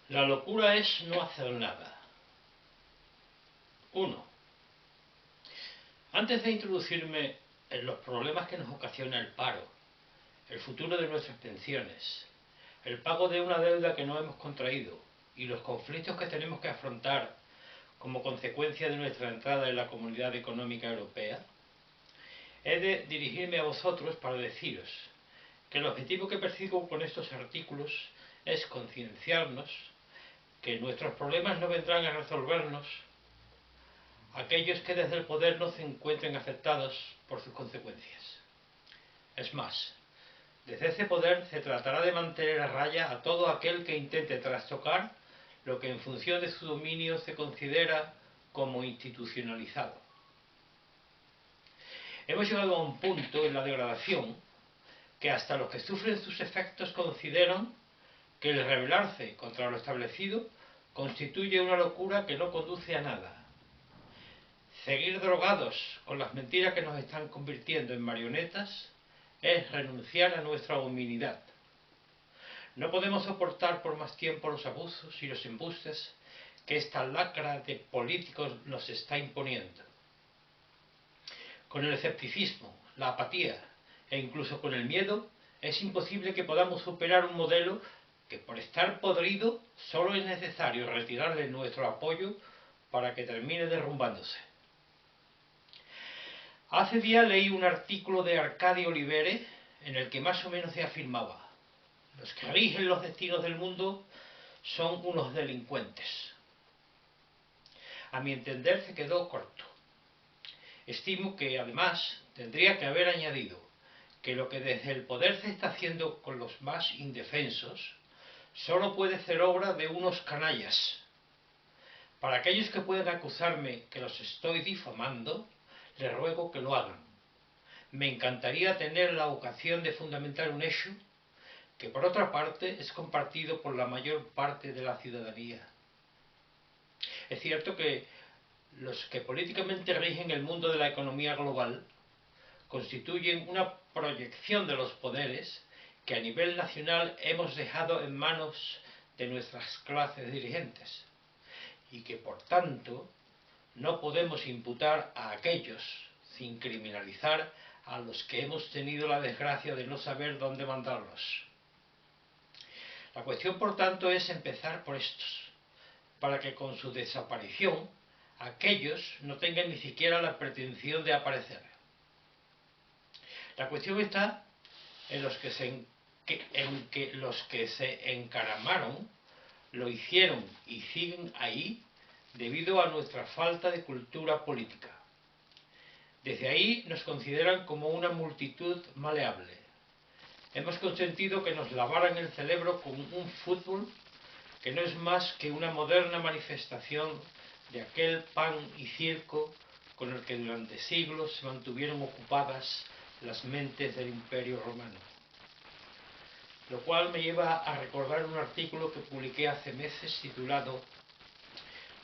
La locura es no hacer nada. 1. Antes de introducirme en los problemas que nos ocasiona el paro, el futuro de nuestras pensiones, el pago de una deuda que no hemos contraído y los conflictos que tenemos que afrontar como consecuencia de nuestra entrada en la Comunidad Económica Europea, he de dirigirme a vosotros para deciros que el objetivo que persigo con estos artículos es concienciarnos que nuestros problemas no vendrán a resolvernos aquellos que desde el poder no se encuentren afectados por sus consecuencias. Es más, desde ese poder se tratará de mantener a raya a todo aquel que intente trastocar lo que en función de su dominio se considera como institucionalizado. Hemos llegado a un punto en la degradación que hasta los que sufren sus efectos consideran que el rebelarse contra lo establecido constituye una locura que no conduce a nada. Seguir drogados con las mentiras que nos están convirtiendo en marionetas es renunciar a nuestra humanidad. No podemos soportar por más tiempo los abusos y los embustes que esta lacra de políticos nos está imponiendo. Con el escepticismo, la apatía e incluso con el miedo es imposible que podamos superar un modelo que por estar podrido solo es necesario retirarle nuestro apoyo para que termine derrumbándose. Hace días leí un artículo de Arcadio Olivere en el que más o menos se afirmaba: los que rigen los destinos del mundo son unos delincuentes. A mi entender se quedó corto. Estimo que además tendría que haber añadido que lo que desde el poder se está haciendo con los más indefensos solo puede ser obra de unos canallas. Para aquellos que puedan acusarme que los estoy difamando, les ruego que lo hagan. Me encantaría tener la ocasión de fundamentar un hecho que por otra parte es compartido por la mayor parte de la ciudadanía. Es cierto que los que políticamente rigen el mundo de la economía global constituyen una proyección de los poderes que a nivel nacional hemos dejado en manos de nuestras clases dirigentes y que por tanto no podemos imputar a aquellos sin criminalizar a los que hemos tenido la desgracia de no saber dónde mandarlos. La cuestión, por tanto, es empezar por estos, para que con su desaparición aquellos no tengan ni siquiera la pretensión de aparecer. La cuestión está en que los que se encaramaron lo hicieron y siguen ahí debido a nuestra falta de cultura política. Desde ahí nos consideran como una multitud maleable. Hemos consentido que nos lavaran el cerebro con un fútbol que no es más que una moderna manifestación de aquel pan y circo con el que durante siglos se mantuvieron ocupadas las mentes del Imperio Romano. Lo cual me lleva a recordar un artículo que publiqué hace meses titulado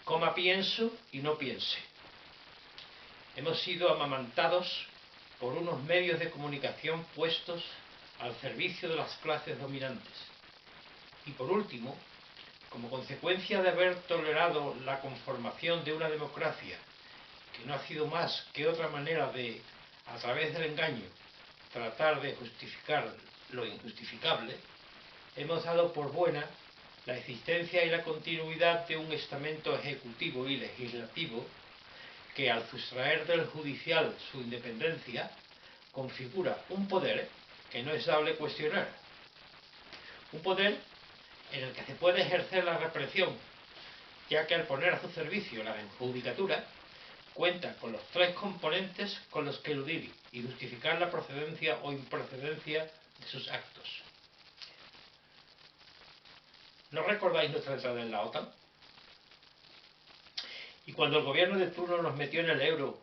«Coma pienso y no piense». Hemos sido amamantados por unos medios de comunicación puestos al servicio de las clases dominantes. Y por último, como consecuencia de haber tolerado la conformación de una democracia que no ha sido más que otra manera de, a través del engaño, tratar de justificar lo injustificable, hemos dado por buena la existencia y la continuidad de un estamento ejecutivo y legislativo que, al sustraer del judicial su independencia, configura un poder que no es dable cuestionar. Un poder en el que se puede ejercer la represión, ya que al poner a su servicio la judicatura, cuenta con los tres componentes con los que eludir y justificar la procedencia o improcedencia de sus actos. ¿No recordáis nuestra entrada en la OTAN? Y cuando el gobierno de turno nos metió en el euro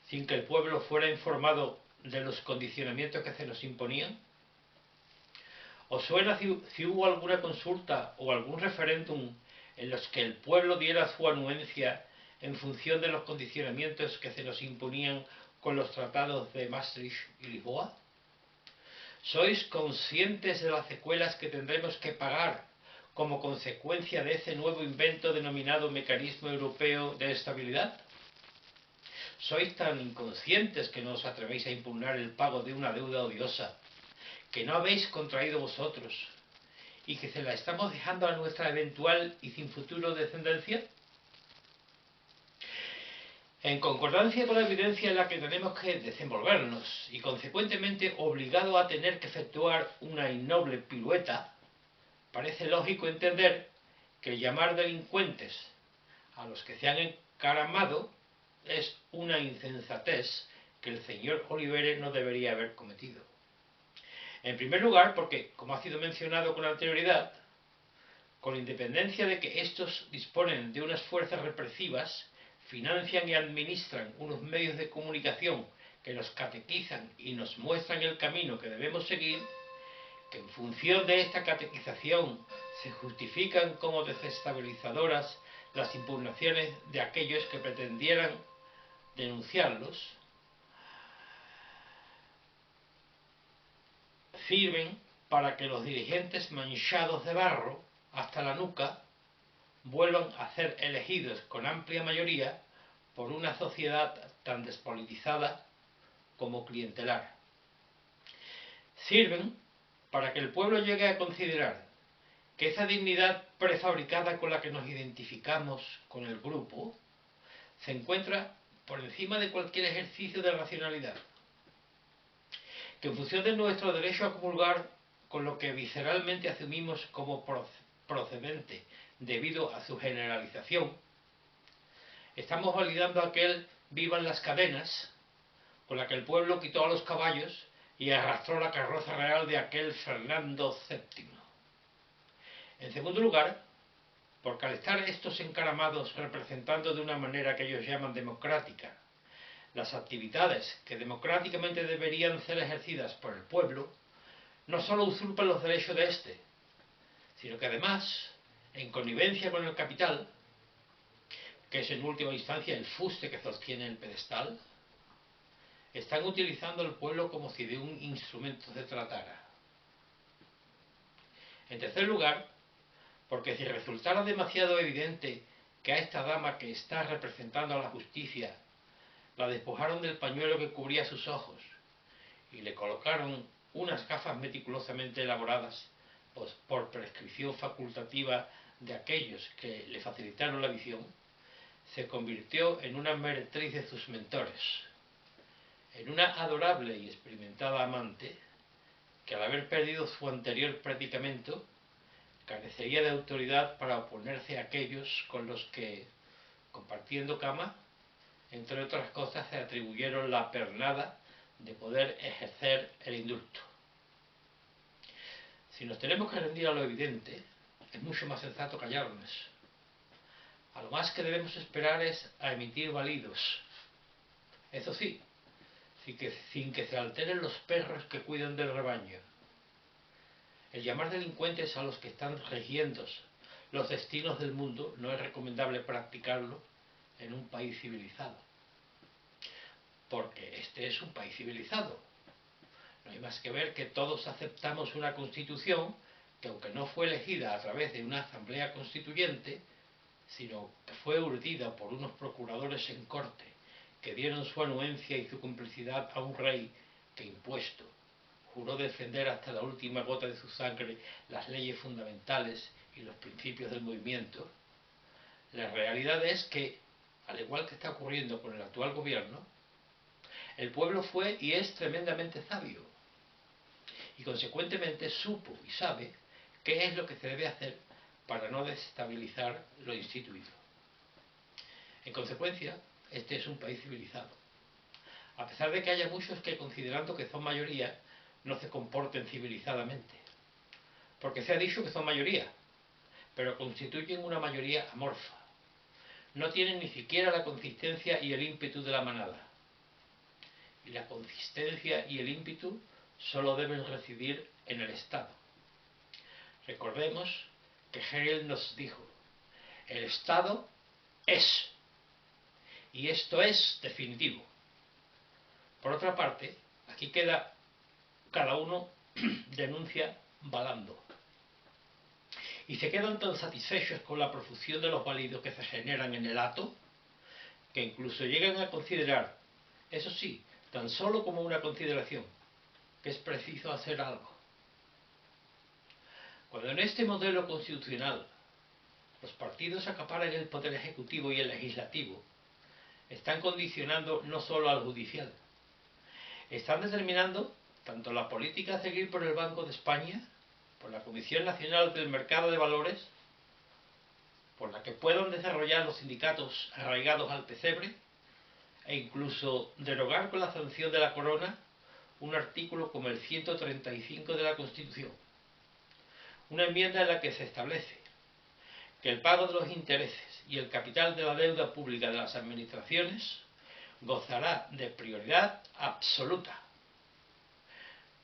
sin que el pueblo fuera informado de los condicionamientos que se nos imponían. ¿Os suena si hubo alguna consulta o algún referéndum en los que el pueblo diera su anuencia en función de los condicionamientos que se nos imponían con los tratados de Maastricht y Lisboa? ¿Sois conscientes de las secuelas que tendremos que pagar como consecuencia de ese nuevo invento denominado Mecanismo Europeo de Estabilidad? Sois tan inconscientes que no os atrevéis a impugnar el pago de una deuda odiosa, que no habéis contraído vosotros, y que se la estamos dejando a nuestra eventual y sin futuro descendencia. En concordancia con la evidencia en la que tenemos que desenvolvernos y consecuentemente obligado a tener que efectuar una innoble pirueta, parece lógico entender que llamar delincuentes a los que se han encaramado es una insensatez que el señor Olivere no debería haber cometido. En primer lugar, porque, como ha sido mencionado con anterioridad, con independencia de que estos disponen de unas fuerzas represivas, financian y administran unos medios de comunicación que nos catequizan y nos muestran el camino que debemos seguir, que en función de esta catequización se justifican como desestabilizadoras las impugnaciones de aquellos que pretendieran denunciarlos, sirven para que los dirigentes manchados de barro hasta la nuca vuelvan a ser elegidos con amplia mayoría por una sociedad tan despolitizada como clientelar. Sirven para que el pueblo llegue a considerar que esa dignidad prefabricada con la que nos identificamos con el grupo se encuentra por encima de cualquier ejercicio de racionalidad, que en función de nuestro derecho a comulgar con lo que visceralmente asumimos como procedente debido a su generalización, estamos validando aquel vivan las cadenas con la que el pueblo quitó a los caballos y arrastró la carroza real de aquel Fernando VII. En segundo lugar, porque al estar estos encaramados representando de una manera que ellos llaman democrática las actividades que democráticamente deberían ser ejercidas por el pueblo, no solo usurpan los derechos de éste, sino que además, en connivencia con el capital, que es en última instancia el fuste que sostiene el pedestal, están utilizando al pueblo como si de un instrumento se tratara. En tercer lugar, porque si resultara demasiado evidente que a esta dama que está representando a la justicia la despojaron del pañuelo que cubría sus ojos y le colocaron unas gafas meticulosamente elaboradas por prescripción facultativa de aquellos que le facilitaron la visión, se convirtió en una meretriz de sus mentores, en una adorable y experimentada amante que al haber perdido su anterior predicamento carecería de autoridad para oponerse a aquellos con los que, compartiendo cama, entre otras cosas se atribuyeron la pernada de poder ejercer el indulto. Si nos tenemos que rendir a lo evidente, es mucho más sensato callarnos. A lo más que debemos esperar es a emitir validos. Eso sí, sin que se alteren los perros que cuidan del rebaño. El llamar delincuentes a los que están rigiendo los destinos del mundo no es recomendable practicarlo en un país civilizado. Porque este es un país civilizado. No hay más que ver que todos aceptamos una constitución que, aunque no fue elegida a través de una asamblea constituyente, sino que fue urdida por unos procuradores en corte que dieron su anuencia y su complicidad a un rey que, impuesto, juró defender hasta la última gota de su sangre las leyes fundamentales y los principios del movimiento. La realidad es que, al igual que está ocurriendo con el actual gobierno, el pueblo fue y es tremendamente sabio, y consecuentemente supo y sabe qué es lo que se debe hacer para no desestabilizar lo instituido. En consecuencia, este es un país civilizado, a pesar de que haya muchos que, considerando que son mayoría, no se comporten civilizadamente, porque se ha dicho que son mayoría, pero constituyen una mayoría amorfa. No tienen ni siquiera la consistencia y el ímpetu de la manada. Y la consistencia y el ímpetu solo deben residir en el Estado. Recordemos que Hegel nos dijo: el Estado es, y esto es definitivo. Por otra parte, aquí cada uno denuncia balando. y se quedan tan satisfechos con la profusión de los válidos que se generan en el acto, que incluso llegan a considerar, eso sí, tan solo como una consideración, que es preciso hacer algo. Cuando en este modelo constitucional los partidos acaparan el poder ejecutivo y el legislativo, están condicionando no solo al judicial, están determinando tanto la política a seguir por el Banco de España, por la Comisión Nacional del Mercado de Valores, por la que puedan desarrollar los sindicatos arraigados al pesebre, e incluso derogar con la sanción de la corona un artículo como el 135 de la Constitución. Una enmienda en la que se establece que el pago de los intereses y el capital de la deuda pública de las administraciones gozará de prioridad absoluta.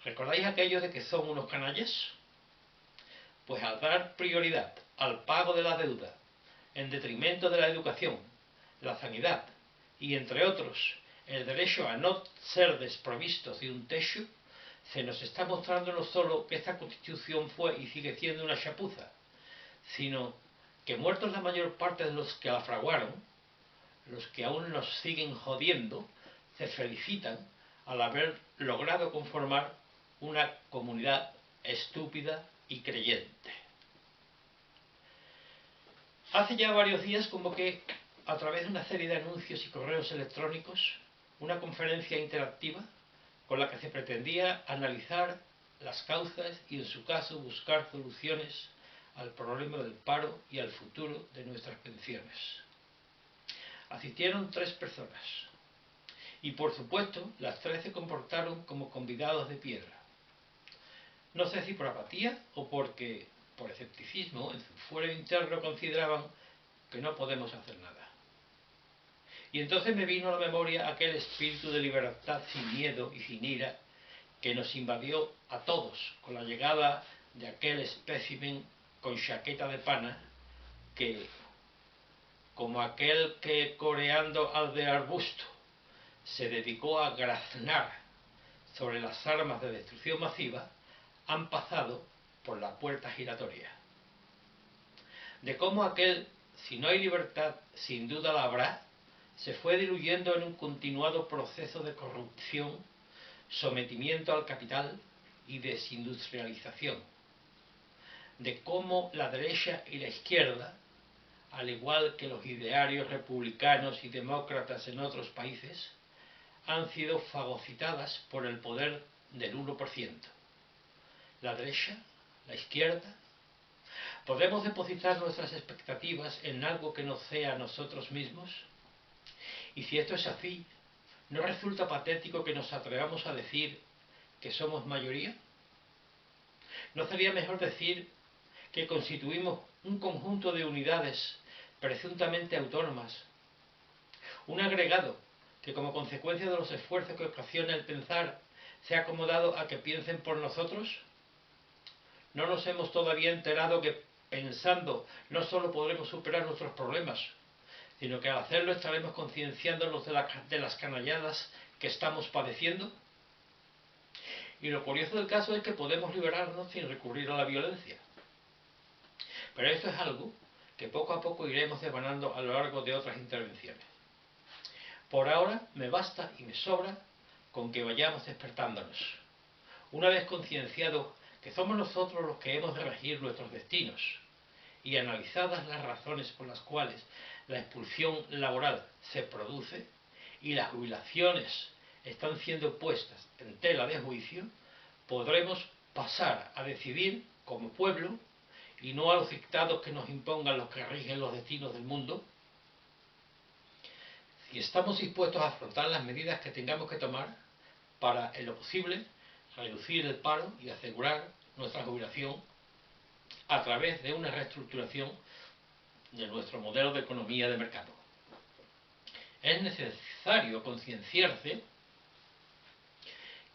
¿Recordáis aquello de que son unos canallas? Pues al dar prioridad al pago de la deuda en detrimento de la educación, la sanidad y, entre otros, el derecho a no ser desprovistos de un techo, se nos está mostrando no solo que esta Constitución fue y sigue siendo una chapuza, sino que muertos la mayor parte de los que la fraguaron, los que aún nos siguen jodiendo, se felicitan al haber logrado conformar una comunidad estúpida y creyente. Hace ya varios días convoqué, a través de una serie de anuncios y correos electrónicos, una conferencia interactiva con la que se pretendía analizar las causas y, en su caso, buscar soluciones al problema del paro y al futuro de nuestras pensiones. Asistieron 3 personas y, por supuesto, las 3 se comportaron como convidados de piedra. No sé si por apatía o porque, por escepticismo, en su fuero interno consideraban que no podemos hacer nada. Y entonces me vino a la memoria aquel espíritu de libertad sin miedo y sin ira que nos invadió a todos con la llegada de aquel espécimen con chaqueta de pana que, como aquel que coreando al de arbusto se dedicó a graznar sobre las armas de destrucción masiva, han pasado por la puerta giratoria. De cómo aquel, si no hay libertad, sin duda la habrá, se fue diluyendo en un continuado proceso de corrupción, sometimiento al capital y desindustrialización. De cómo la derecha y la izquierda, al igual que los idearios republicanos y demócratas en otros países, han sido fagocitadas por el poder del 1%. La derecha, la izquierda. ¿Podemos depositar nuestras expectativas en algo que no sea nosotros mismos? Y si esto es así, ¿no resulta patético que nos atrevamos a decir que somos mayoría? ¿No sería mejor decir que constituimos un conjunto de unidades presuntamente autónomas, un agregado que, como consecuencia de los esfuerzos que ocasiona el pensar, se ha acomodado a que piensen por nosotros? ¿No nos hemos todavía enterado que pensando no solo podremos superar nuestros problemas, sino que al hacerlo estaremos concienciándonos de las canalladas que estamos padeciendo? Y lo curioso del caso es que podemos liberarnos sin recurrir a la violencia. Pero esto es algo que poco a poco iremos devanando a lo largo de otras intervenciones. Por ahora me basta y me sobra con que vayamos despertándonos. Una vez concienciados que somos nosotros los que hemos de regir nuestros destinos, y analizadas las razones por las cuales la expulsión laboral se produce y las jubilaciones están siendo puestas en tela de juicio, podremos pasar a decidir como pueblo y no a los dictados que nos impongan los que rigen los destinos del mundo. Si estamos dispuestos a afrontar las medidas que tengamos que tomar para, en lo posible, reducir el paro y asegurar nuestra jubilación a través de una reestructuración de nuestro modelo de economía de mercado. Es necesario concienciarse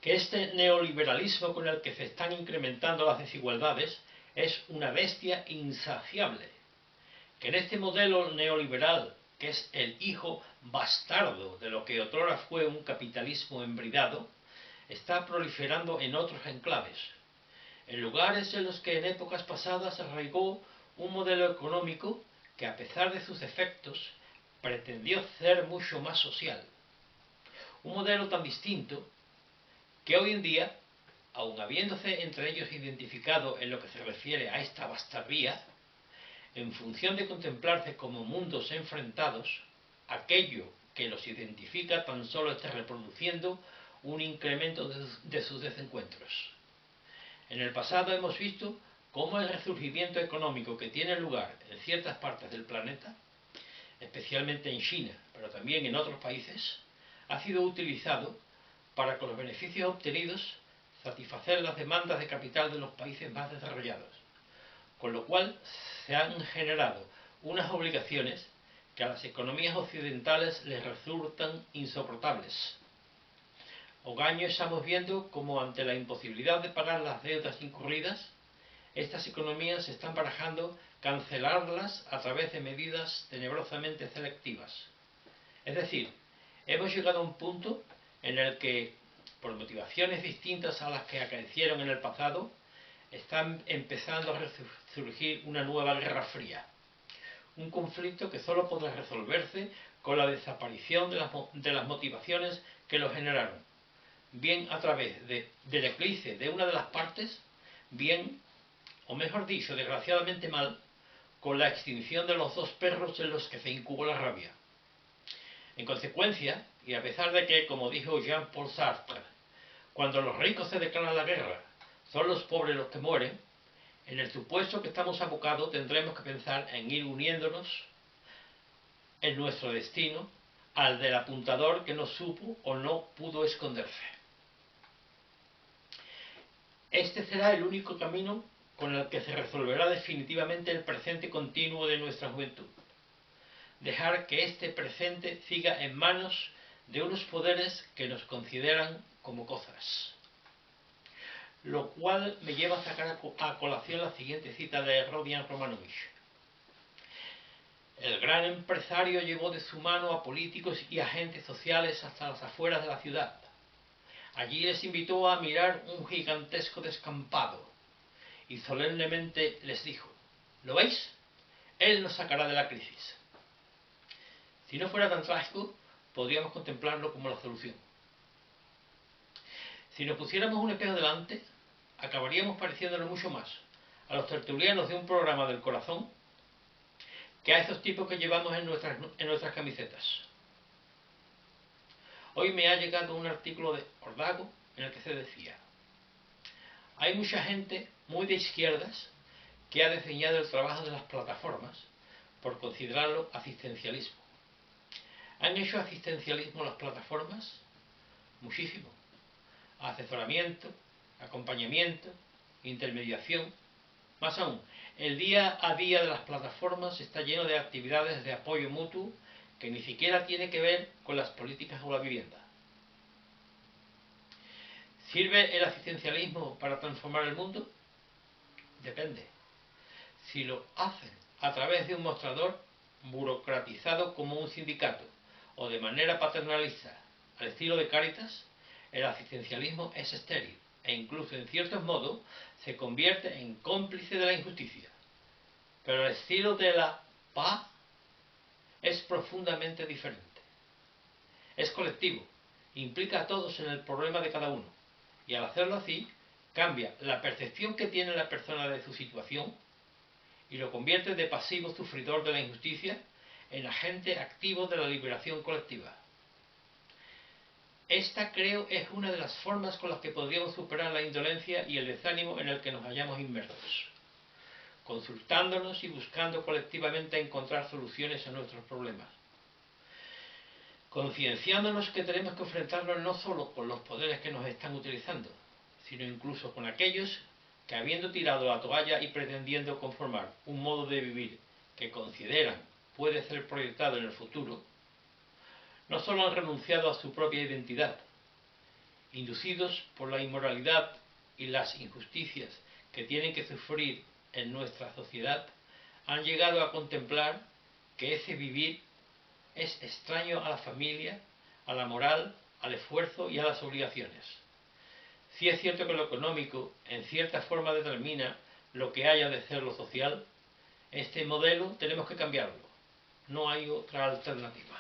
que este neoliberalismo con el que se están incrementando las desigualdades es una bestia insaciable, que en este modelo neoliberal, que es el hijo bastardo de lo que otrora fue un capitalismo embridado, está proliferando en otros enclaves, en lugares en los que en épocas pasadas arraigó un modelo económico que, a pesar de sus defectos, pretendió ser mucho más social. Un modelo tan distinto que hoy en día, aun habiéndose entre ellos identificado en lo que se refiere a esta bastardía, en función de contemplarse como mundos enfrentados, aquello que los identifica tan solo está reproduciendo un incremento de sus desencuentros. En el pasado hemos visto cómo el resurgimiento económico que tiene lugar en ciertas partes del planeta, especialmente en China, pero también en otros países, ha sido utilizado para, con los beneficios obtenidos, satisfacer las demandas de capital de los países más desarrollados, con lo cual se han generado unas obligaciones que a las economías occidentales les resultan insoportables. Ogaño estamos viendo cómo, ante la imposibilidad de pagar las deudas incurridas, estas economías están barajando cancelarlas a través de medidas tenebrosamente selectivas. Es decir, hemos llegado a un punto en el que, por motivaciones distintas a las que acaecieron en el pasado, están empezando a resurgir una nueva guerra fría. Un conflicto que solo podrá resolverse con la desaparición de las motivaciones que lo generaron, bien a través del eclipse de una de las partes, bien, o mejor dicho, desgraciadamente mal, con la extinción de los dos perros en los que se incubó la rabia. En consecuencia, y a pesar de que, como dijo Jean-Paul Sartre, cuando los ricos se declaran la guerra, son los pobres los que mueren, en el supuesto que estamos abocados tendremos que pensar en ir uniéndonos en nuestro destino al del apuntador que no supo o no pudo esconderse. Este será el único camino con el que se resolverá definitivamente el presente continuo de nuestra juventud. Dejar que este presente siga en manos de unos poderes que nos consideran como cosas. Lo cual me lleva a sacar a colación la siguiente cita de Rodion Romanovich. El gran empresario llevó de su mano a políticos y agentes sociales hasta las afueras de la ciudad. Allí les invitó a mirar un gigantesco descampado y solemnemente les dijo: ¿lo veis? Él nos sacará de la crisis. Si no fuera tan trágico, podríamos contemplarlo como la solución. Si nos pusiéramos un espejo delante, acabaríamos pareciéndonos mucho más a los tertulianos de un programa del corazón que a esos tipos que llevamos en nuestras camisetas. Hoy me ha llegado un artículo de Ordago en el que se decía: hay mucha gente muy de izquierdas que ha desdeñado el trabajo de las plataformas por considerarlo asistencialismo. ¿Han hecho asistencialismo las plataformas? Muchísimo. Asesoramiento, acompañamiento, intermediación. Más aún, el día a día de las plataformas está lleno de actividades de apoyo mutuo que ni siquiera tiene que ver con las políticas o la vivienda. ¿Sirve el asistencialismo para transformar el mundo? Depende. Si lo hacen a través de un mostrador burocratizado como un sindicato o de manera paternalista al estilo de Cáritas, el asistencialismo es estéril e incluso en ciertos modos se convierte en cómplice de la injusticia. Pero el estilo de la PA es profundamente diferente. Es colectivo, implica a todos en el problema de cada uno, y al hacerlo así, cambia la percepción que tiene la persona de su situación y lo convierte de pasivo sufridor de la injusticia en agente activo de la liberación colectiva. Esta, creo, es una de las formas con las que podríamos superar la indolencia y el desánimo en el que nos hallamos inmersos, consultándonos y buscando colectivamente encontrar soluciones a nuestros problemas, concienciándonos que tenemos que enfrentarnos no solo con los poderes que nos están utilizando, sino incluso con aquellos que, habiendo tirado la toalla y pretendiendo conformar un modo de vivir que consideran puede ser proyectado en el futuro, no solo han renunciado a su propia identidad, inducidos por la inmoralidad y las injusticias que tienen que sufrir en nuestra sociedad, han llegado a contemplar que ese vivir es extraño a la familia, a la moral, al esfuerzo y a las obligaciones. Si es cierto que lo económico en cierta forma determina lo que haya de ser lo social, Este modelo tenemos que cambiarlo. No hay otra alternativa.